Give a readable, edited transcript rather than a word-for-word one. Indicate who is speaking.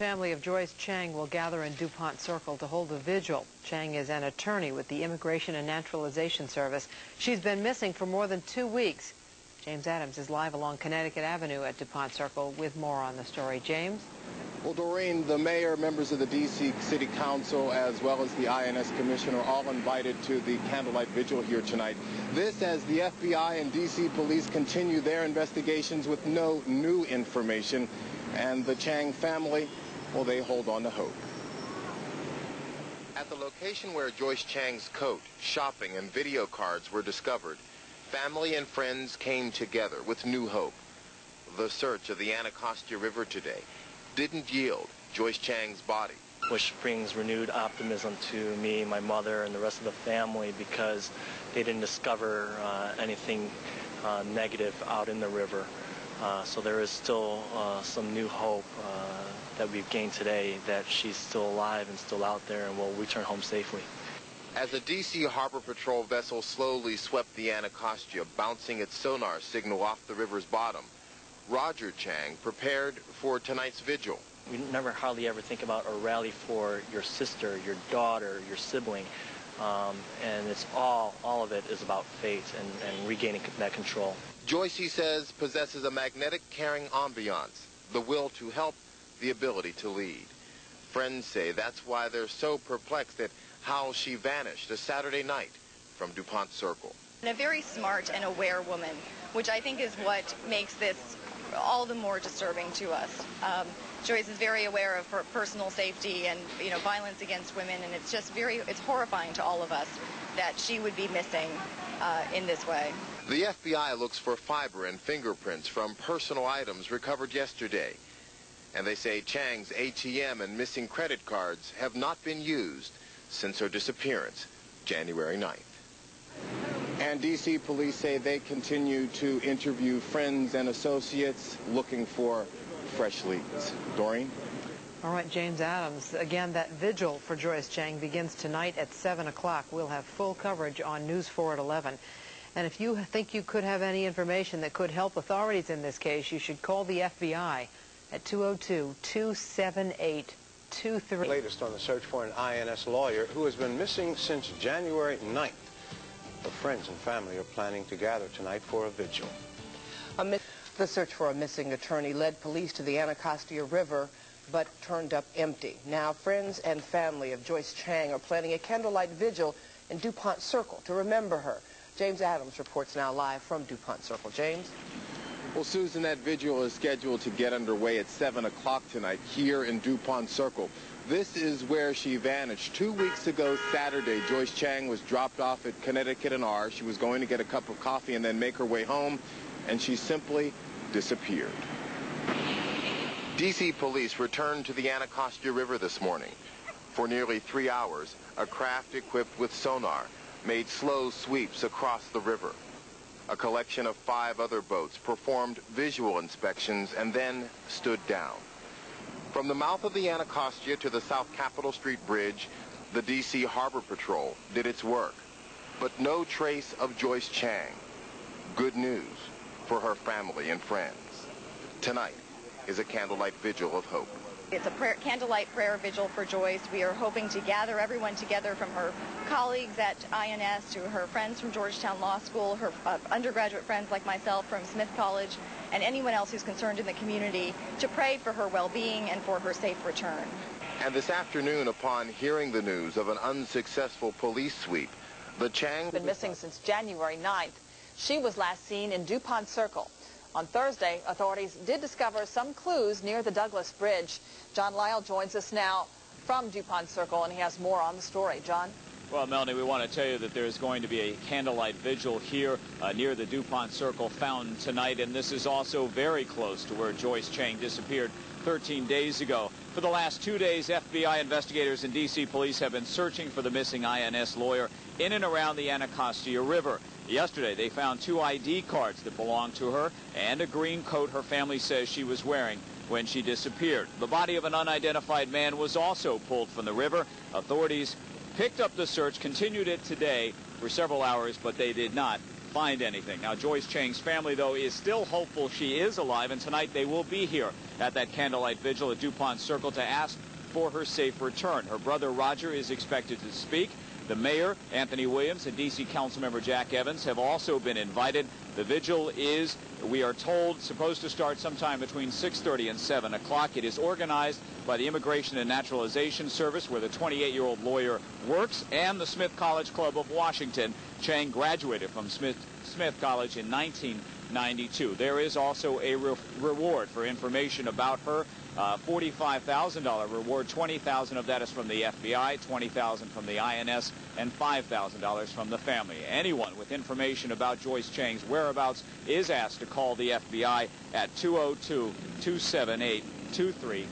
Speaker 1: Family of Joyce Chang will gather in DuPont Circle to hold a vigil. Chang is an attorney with the Immigration and Naturalization Service. She's been missing for more than 2 weeks. James Adams is live along Connecticut Avenue at DuPont Circle with more on the story. James?
Speaker 2: Well, Doreen, the mayor, members of the D.C. City Council, as well as the INS commissioner, all invited to the candlelight vigil here tonight. This as the FBI and D.C. police continue their investigations with no new information. And the Chang family, well, they hold on to hope. At the location where Joyce Chang's coat, shopping, and video cards were discovered, family and friends came together with new hope. The search of the Anacostia River today didn't yield Joyce Chang's body.
Speaker 3: Which brings renewed optimism to me, my mother, and the rest of the family, because they didn't discover anything negative out in the river. So there is still some new hope that we've gained today that she's still alive and still out there and will return home safely.
Speaker 2: As the D.C. Harbor Patrol vessel slowly swept the Anacostia, bouncing its sonar signal off the river's bottom, Roger Chang prepared for tonight's vigil.
Speaker 3: We never hardly ever think about a rally for your sister, your daughter, your sibling, and it's all of it is about faith and regaining that control.
Speaker 2: Joyce, he says, possesses a magnetic, caring ambiance, the will to help, the ability to lead. Friends say that's why they're so perplexed at how she vanished a Saturday night from DuPont Circle.
Speaker 4: A very smart and aware woman, which I think is what makes this all the more disturbing to us. Joyce is very aware of her personal safety and, violence against women, and it's just it's horrifying to all of us that she would be missing in this way.
Speaker 2: The FBI looks for fiber and fingerprints from personal items recovered yesterday. And they say Chang's ATM and missing credit cards have not been used since her disappearance, January 9th. And D.C. police say they continue to interview friends and associates looking for fresh leads. Doreen?
Speaker 1: All right, James Adams. Again, that vigil for Joyce Chang begins tonight at 7 o'clock. We'll have full coverage on News 4 at 11. And if you think you could have any information that could help authorities in this case, you should call the FBI at 202-278-23.
Speaker 5: Latest on the search for an INS lawyer who has been missing since January 9th. Her friends and family are planning to gather tonight for a vigil.
Speaker 6: The search for a missing attorney led police to the Anacostia River, but turned up empty. Now, friends and family of Joyce Chang are planning a candlelight vigil in DuPont Circle to remember her. James Adams reports now live from DuPont Circle. James?
Speaker 2: Well, Susan, that vigil is scheduled to get underway at 7 o'clock tonight here in DuPont Circle. This is where she vanished. 2 weeks ago Saturday, Joyce Chang was dropped off at Connecticut and R. She was going to get a cup of coffee and then make her way home, and she simply disappeared. D.C. police returned to the Anacostia River this morning. For nearly 3 hours, a craft equipped with sonar made slow sweeps across the river. A collection of 5 other boats performed visual inspections and then stood down. From the mouth of the Anacostia to the South Capitol Street Bridge, the D.C. Harbor Patrol did its work, but no trace of Joyce Chang. Good news for her family and friends. Tonight is a candlelight vigil of hope.
Speaker 4: It's a candlelight prayer vigil for Joyce. We are hoping to gather everyone together, from her colleagues at INS to her friends from Georgetown Law School, her undergraduate friends like myself from Smith College, and anyone else who's concerned in the community, to pray for her well-being and for her safe return.
Speaker 2: And this afternoon, upon hearing the news of an unsuccessful police sweep, the Chang...
Speaker 7: Been missing since January 9th. She was last seen in DuPont Circle. On Thursday, authorities did discover some clues near the Douglas Bridge. John Lyle joins us now from DuPont Circle, and he has more on the story. John?
Speaker 8: Well, Melanie, we want to tell you that there's going to be a candlelight vigil here near the DuPont Circle fountain tonight, and this is also very close to where Joyce Chang disappeared 13 days ago. For the last 2 days, FBI investigators and D.C. police have been searching for the missing INS lawyer in and around the Anacostia River. Yesterday, they found 2 ID cards that belonged to her and a green coat her family says she was wearing when she disappeared. The body of an unidentified man was also pulled from the river. Authorities picked up the search, continued it today for several hours, but they did not find anything. Now, Joyce Chang's family, though, is still hopeful she is alive, and tonight they will be here at that candlelight vigil at DuPont Circle to ask for her safe return. Her brother Roger is expected to speak. The mayor, Anthony Williams, and D.C. Councilmember Jack Evans have also been invited. The vigil is, we are told, supposed to start sometime between 6:30 and 7 o'clock. It is organized by the Immigration and Naturalization Service, where the 28-year-old lawyer works, and the Smith College Club of Washington. Chang graduated from Smith College in 1992. There is also a reward for information about her. $45,000 reward. $20,000 of that is from the FBI, $20,000 from the INS, and $5,000 from the family. Anyone with information about Joyce Chang's whereabouts is asked to call the FBI at 202-278-23.